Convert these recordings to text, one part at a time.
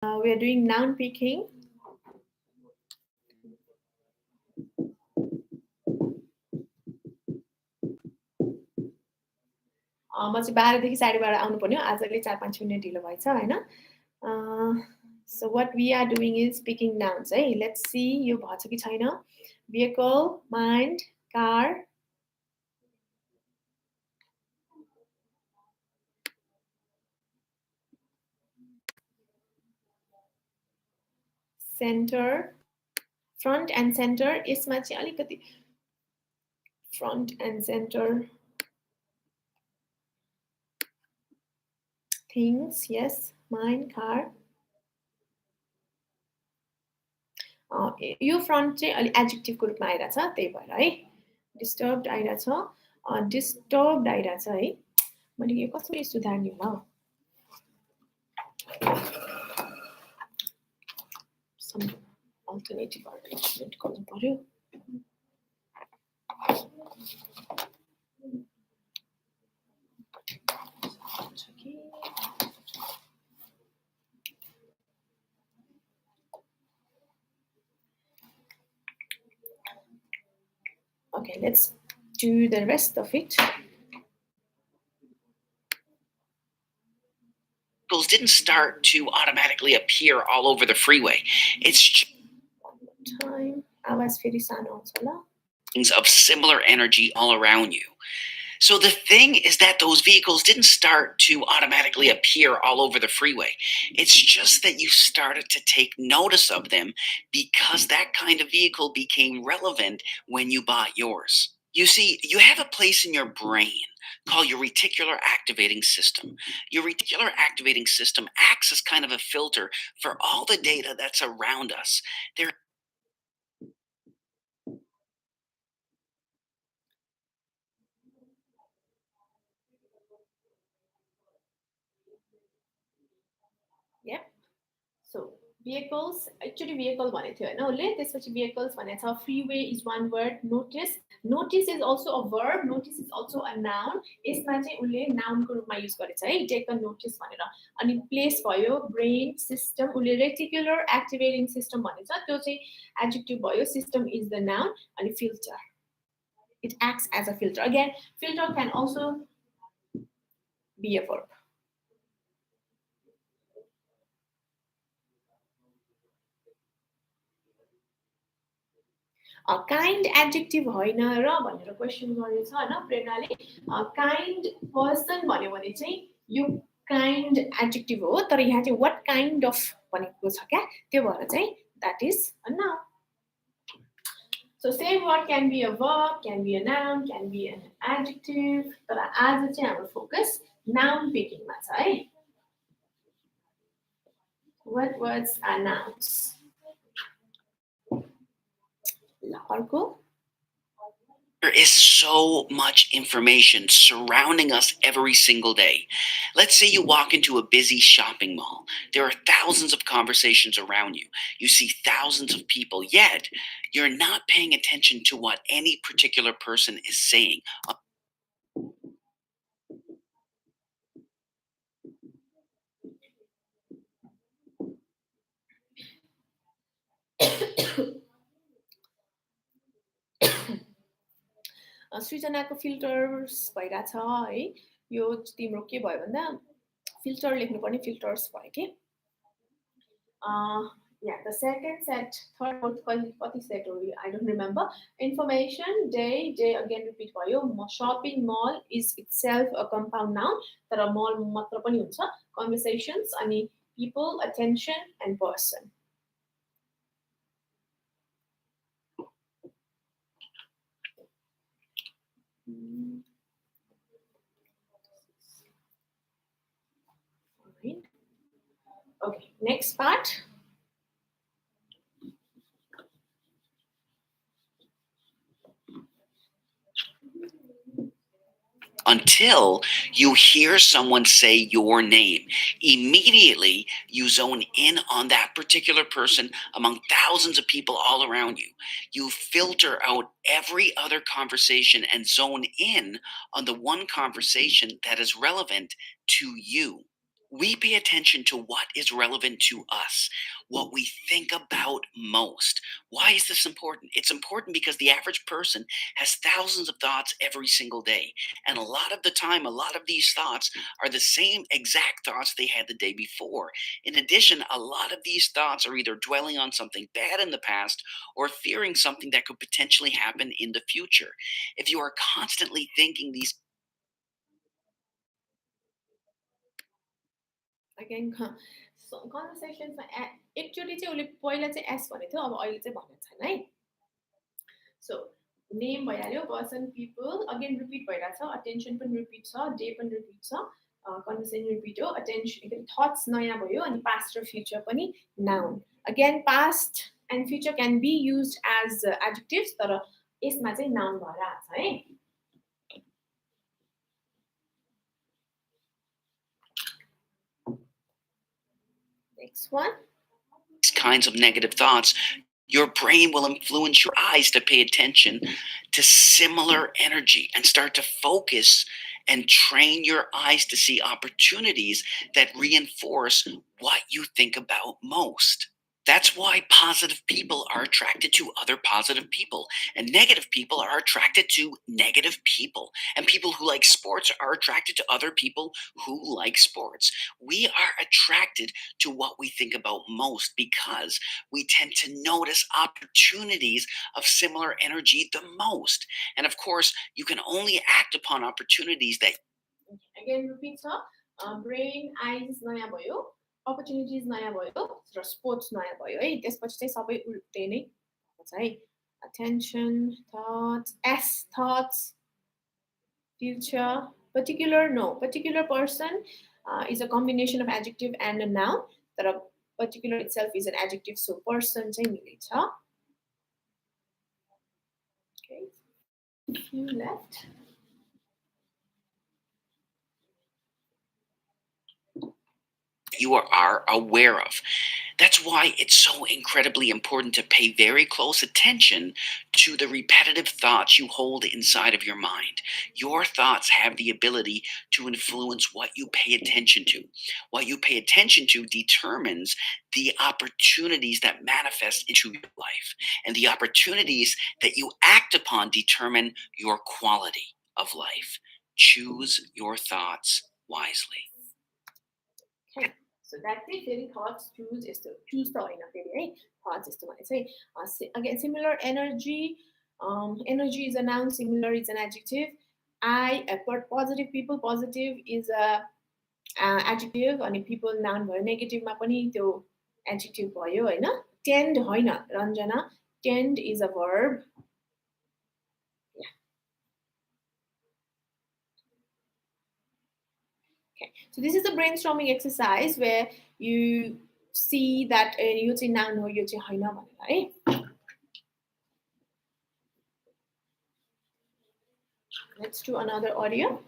We are doing noun picking. म चाहिँ 12 देखि 12:30 आउनु पर्ने हो आजले 4-5 मिनेट ढिलो भएछ हैन so what we are doing is picking nouns है let's see यो भछ कि छैन vehicle mind car center front and center यसमा चाहिँ अलिकति front and center things yes mind car yo front चाहिँ अलि एडजेक्टिभको रूपमा आइरहेछ त्यही भएर है डिस्टर्ब्ड आइरहेछ डिस्टर्ब्ड आइरहेछ है मैले यो कसरी सुधार्ने होला सम अल्टरनेटिभ अरेन्जमेन्ट गर्नु पर्यो Okay, let's do the rest of it. Vehicles didn't start to automatically appear all over the freeway. It's time. I was very things of similar energy all around you. So the thing is that those vehicles didn't start to automatically appear all over the freeway. It's just that you started to take notice of them because that kind of vehicle became relevant when you bought yours. You see, you have a place in your brain called your reticular activating system. Your reticular activating system acts as kind of a filter for all the data that's around us. Yep. So vehicles, actually vehicle भनेको थियो हैन उले त्यसपछि vehicles भनेको छ freeway is one word notice is also a verb notice is also a noun यसमा चाहिँ उले noun को रूपमा युज गरेछ है take a notice भनेर अनि place भयो brain system उले reticular activating system भनेछ त्यो चाहिँ adjective भयो system is the noun अनि filter it acts as a filter again filter can also be a verb kind adjective होइन र भनेर क्वेशन गरेछ हैन प्रेरणाले kind person भन्यो भने चाहिँ यो kind adjective हो तर यहाँ चाहिँ what kind of भनेको छ क्या त्यो भएर चाहिँ that is a noun so same word can be a verb can be a noun can be an adjective तर आज चाहिँ हाम्रो फोकस noun picking मा छ है what words are nouns There is so much information surrounding us every single day. Let's say you walk into a busy shopping mall. There are thousands of conversations around you. You see thousands of people, yet you're not paying attention to what any particular person is saying. सृजनाको filters भइराछ है यो तिम्रो के भयो भन्दा filter लेख्नुपर्ने filters भयो के yeah the second set third कति set हो I don't remember information day again repeat भयो shopping mall is itself a compound noun तर mall मात्र पनि हुन्छ conversations अनि people attention and person Fine. Okay, next part. Until you hear someone say your name. Immediately, you zone in on that particular person among thousands of people all around you. You filter out every other conversation and zone in on the one conversation that is relevant to you. We pay attention to what is relevant to us, what we think about most. Why is this important? It's important because the average person has thousands of thoughts every single day. And a lot of the time, a lot of these thoughts are the same exact thoughts they had the day before. In addition, a lot of these thoughts are either dwelling on something bad in the past or fearing something that could potentially happen in the future. If you are constantly thinking these Again, कन्भर्सेसन्समा एकचोटि चाहिँ उसले पहिला चाहिँ S भनेको थियो, अब अहिले चाहिँ भनेको छैन है. सो नेम भइहाल्यो, पर्सन, पिपल, अगेन रिपिट भइरहेको छ, अटेन्सन पनि रिपिट छ, डे पनि रिपिट छ, कन्भर्सेसन रिपिट हो, अटेन्सन थट्स नयाँ भयो, अनि पास्ट र फ्युचर पनि noun. Again past and future can be use as adjectives, तर यसमा चाहिँ नाउन भएर आएको छ है. Next one. kinds of negative thoughts, your brain will influence your eyes to pay attention to similar energy and start to focus and train your eyes to see opportunities that reinforce what you think about most. That's why positive people are attracted to other positive people, and negative people are attracted to negative people. And people who like sports are attracted to other people who like sports. We are attracted to what we think about most because we tend to notice opportunities of similar energy the most. And of course, you can only act upon opportunities that. Again, repeat, brain, eyes, नयाँ भयो, opportunities नयाँ भयो, र sports नयाँ भयो है. त्यसपछि चाहिँ सबै उल्टे नै हुन्छ है. Attention, thoughts, S, thoughts, future, particular, no. Particular person is a combination of adjective and a noun. तर particular itself is an adjective, so person चाहिँ मिलेछ. Okay, few left. You are aware of. That's why it's so incredibly important to pay very close attention to the repetitive thoughts you hold inside of your mind. Your thoughts have the ability to influence what you pay attention to. What you pay attention to determines the opportunities that manifest into your life. And the opportunities that you act upon determine your quality of life. Choose your thoughts wisely. Okay. So that's it. Feeling thoughts, choose is to choose the होइन thoughts is to say. Again, similar energy. Energy is a noun, similar is an adjective. Positive people, positive is a adjective, and people noun भयो, negative मा पनि त्यो adjective भयो होइन. Tend होइन Ranjana, tend is a verb. Okay, so this is a brainstorming exercise where you see that यो चाहिँ noun हो, यो चाहिँ होइन भनेर है. Let's do another audio.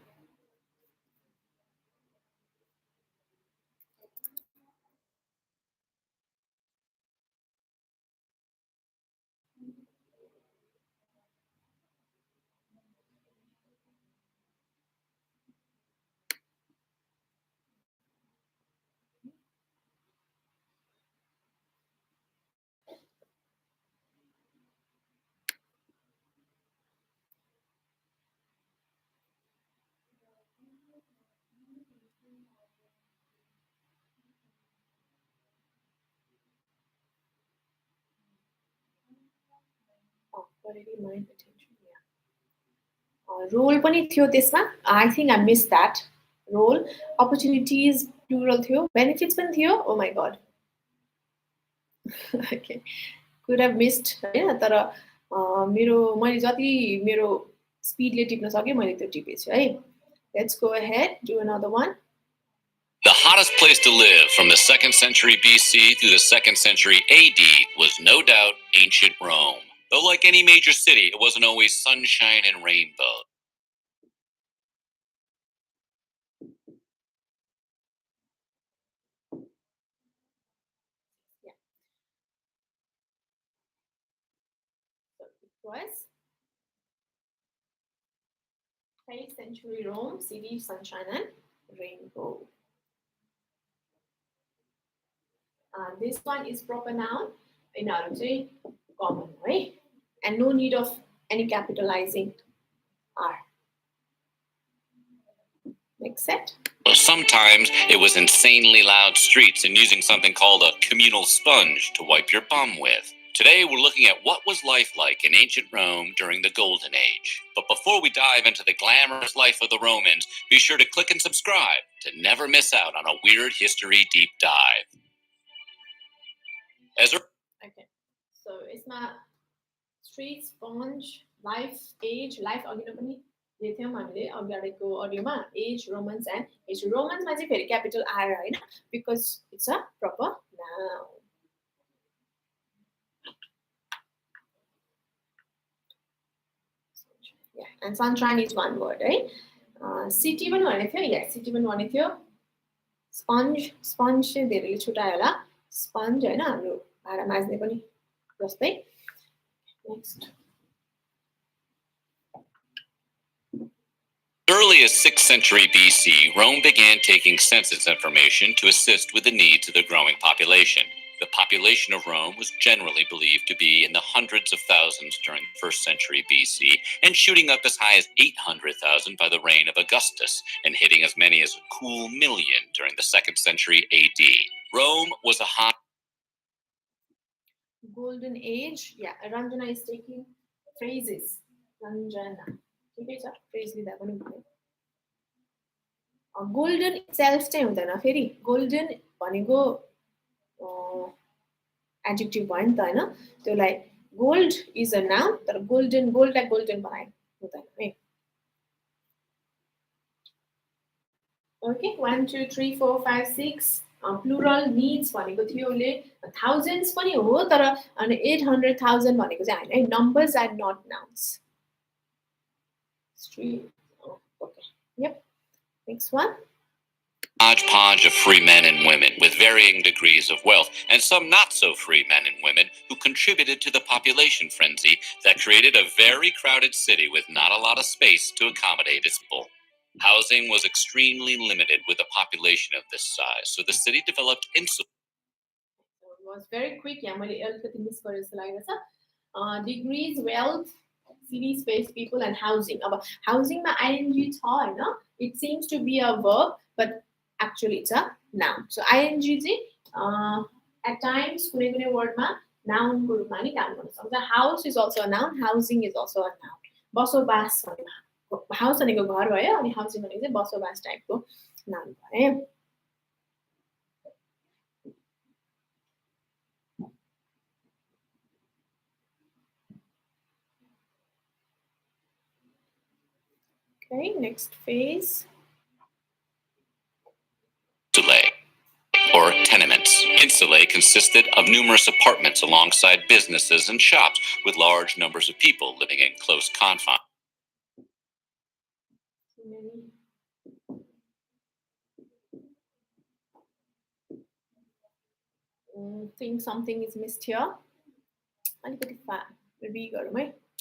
Already mind attention. Yeah. Role पनि थियो त्यसमा. I think I missed that. Role, opportunities plural थियो, benefits पनि थियो. Oh my god. Okay, could have missed हैन, तर मेरो मैले जति मेरो स्पिडले टिप्न सके मैले त्यो टिपेछु है. Let's go ahead, do another one. The hottest place to live from the 2nd century BC through the 2nd century AD was no doubt ancient Rome. Though like any major city, it wasn't always sunshine and rainbows. Yeah. So it was 8th century Rome, city, sunshine and rainbow. This one is proper noun. Yिनीहरु चाहिँ common हो है, and no need of any capitalizing R. Next set. Sometimes it was insanely loud streets and using something called a communal sponge to wipe your bum with. Today we're looking at what was life like in ancient Rome during the Golden Age. But before we dive into the glamorous life of the Romans, be sure to click and subscribe to never miss out on a weird history deep dive. Okay, so it's my street, sponge, life, age, life अघि पनि दिएको थियौँ हामीले अगाडिको अडियोमा age, Romans and age. Romans मा चाहिँ फेरि capital R Hahn, because it's a proper noun. Yeah, and sunshine is one word, right? City पनि भनेको थियो, yes, city पनि भनेको थियो. Sponge चाहिँ धेरैले छुटायो होला. Sponge हैन, हाम्रो भाँडा माझ्ने पनि जस्तै. Next. Early as 6th century BC, Rome began taking census information to assist with the needs of the growing population. The population of Rome was generally believed to be in the hundreds of thousands during the 1st century BC and shooting up as high as 800,000 by the reign of Augustus and hitting as many as a cool million during the 2nd century AD. Rome was a hot Golden age. Yeah, Ranjana is taking phrases. Ranjana. ठिकै छ, phrase लिँदा पनि भयो. Golden itself चाहिँ हुँदैन फेरि. Golden भनेको adjective भयो नि त हैन. त्यसलाई gold is a noun, तर golden लाई golden बनाए हुँदैन है. Okay, 1 2 3 4 5 6 plural needs भनेको थियो उले thousands पनि हो, तर अनि 800,000 भनेको चाहिँ हैन. Numbers are not nouns. Street. Oh, okay. Yep. Next one. Hodgepodge of free men and women with varying degrees of wealth, and some not so free men and women who contributed to the population frenzy that created a very crowded city with not a lot of space to accommodate its people. Housing was extremely limited with a population of this size, so the city developed It was very quick. Yeah, मैले अलिकति miss गरेँ जस्तो लागेको छ. Degrees, wealth, city, space, people, and housing. अब housing मा ing छ हैन. It seems to be a verb, but actually it's a noun. So ing चाहिँ at times कुनै word मा noun को रूपमा नि काम गर्न सक्छ. House is also a noun. Housing is also a noun. बसोबास भनेको house भनेको घर भयो, अनि housing भनेको चाहिँ बसोबास टाइपको noun भयो. Okay, next phase. insulae, or tenements. Insulae consisted of numerous apartments alongside businesses and shops with large numbers of people living in close confines. Think something is missed here. So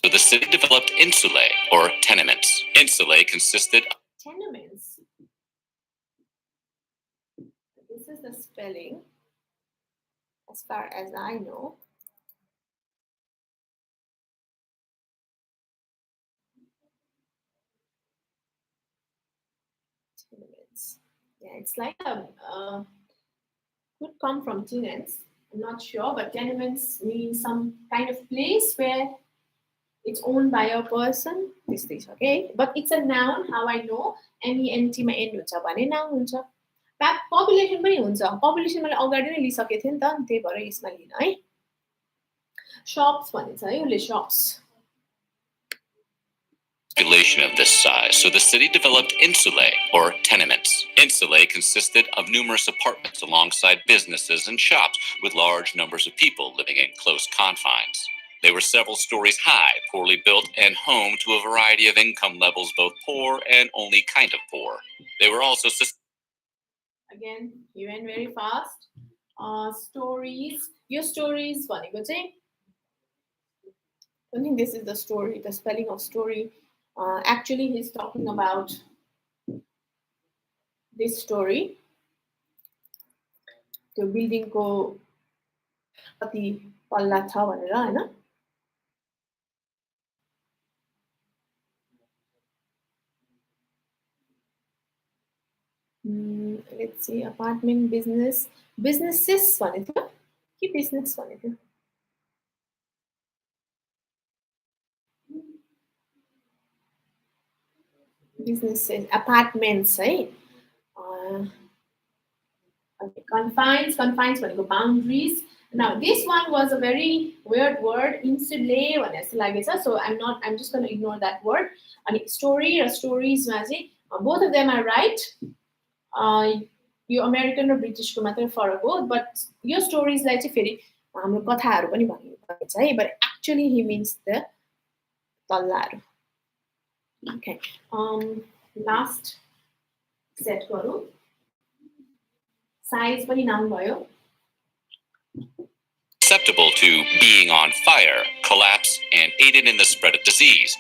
the city developed insulae, or tenements. Insulae consisted of tenements. This is the spelling, as far as I know. Tenements. Yeah, it's like could come from tenants. I'm not sure, but tenements means some kind of place where it's owned by a person. This is okay, but it's a noun. How I know? NENT मा end हुन्छ भने noun हुन्छ. Population पनि हुन्छ. Population मैले अगाडि नै लिइसकेको थिएँ नि त, त्यही भएर यसमा लिन है. Shops भनिन्छ है उले shops. Population of this size, so the city developed insulae, or tenements. Insulae consisted of numerous apartments alongside businesses and shops with large numbers of people living in close confines. They were several stories high, poorly built, and home to a variety of income levels, both poor and only kind of poor. They were also... Again, you went very fast. Stories. Your stories भनेको चाहिँ, I think this is the story, the spelling of story. Actually, he's talking about this story. त्यो बिल्डिङको कति पल्ला छ भनेर हैन let's see apartment businesses भनेको थियो के business भनेको थियो businesses apartments है okay confines भनेको boundaries. Now this one was a very weird word insulate भने जस्तो लागेछ so I'm just going to ignore that word. अनि story र stories मा चाहिँ both of them are right. यो अमेरिकन र ब्रिटिशको मात्र फरक हो बट यो स्टोरीजलाई चाहिँ फेरि हाम्रो कथाहरू पनि भनिन्छ है but actually he means the तल्लाहरू ओके लास्ट सेट गरौँ साइज पनि नाउन भयो susceptible to being on fire, collapse, and aided in the spread of disease.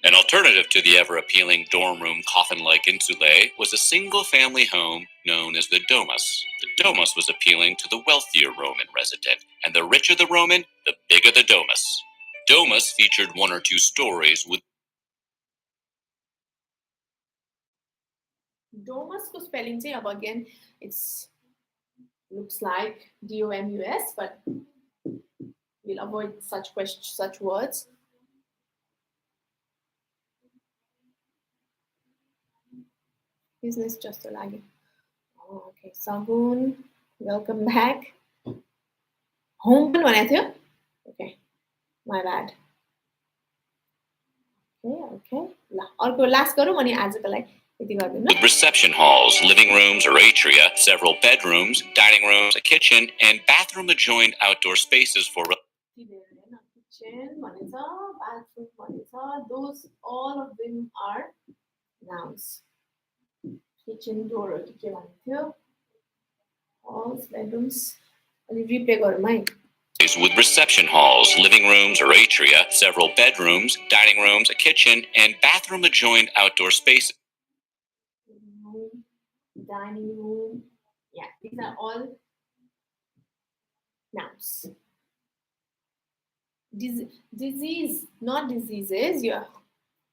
An alternative to the ever-appealing dorm room coffin-like insulae was a single-family home known as the domus. The domus was appealing to the wealthier Roman resident, and the richer the Roman, the bigger the domus. Domus featured one or two stories with domus ko spelling चाहिँ अब again it's looks like DOMUS but we'll avoid such words. Business just like oh, okay Sagun welcome back home पनि भनेको थियो okay my bad okay ल अर्को last गरौँ अनि आजको लागि यति गर्दिनु with reception halls, living rooms or atria, several bedrooms, dining rooms, a kitchen, and bathroom adjoined outdoor spaces for kitchen भनेछ bathroom भनेछ those all of them are nouns kitchen door के भन्थ्यो halls bedrooms अनि replay गरौँ है with reception halls, living rooms or atria, several bedrooms, dining rooms, a kitchen, and bathroom adjoined outdoor spaces. Dining room, yeah, these are all nouns. Disease, not diseases. Yeah,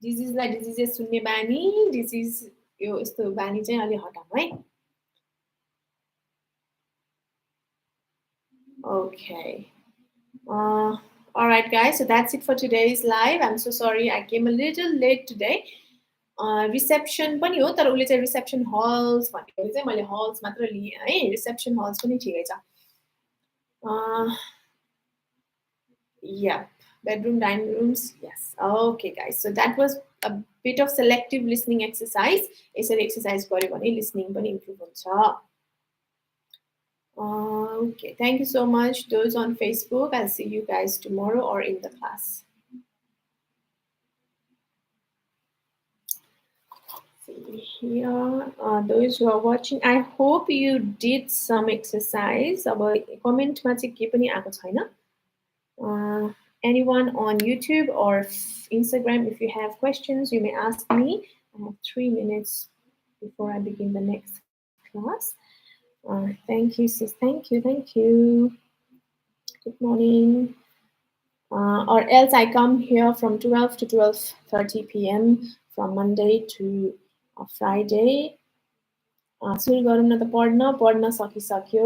disease like diseases सुन्ने बानी, disease यो यस्तो बानी चाहिँ अलि हटाउँ है. Okay. All right, guys. So that's it for today's live. I'm so sorry I came a little late today. Reception पनि हो तर उले चाहिँ reception halls भनेको चाहिँ मैले halls मात्र लिए है reception halls पनि ठिकै छ yeah bedroom dining rooms yes okay guys so that was a bit of selective listening exercise यसरी exercise गर्यो भने listening पनि improve हुन्छ okay thank you so much those on Facebook I'll see you guys tomorrow or in the class here those who are watching I hope you did some exercise about comment ma chai ke pani aako chaina anyone on YouTube or Instagram if you have questions you may ask me I have 3 minutes before I begin the next class thank you sis thank you good morning or else I come here from 12 to 12:30 p.m. from Monday to Friday सुरु गरौँ न त पढ्न सकिसक्यो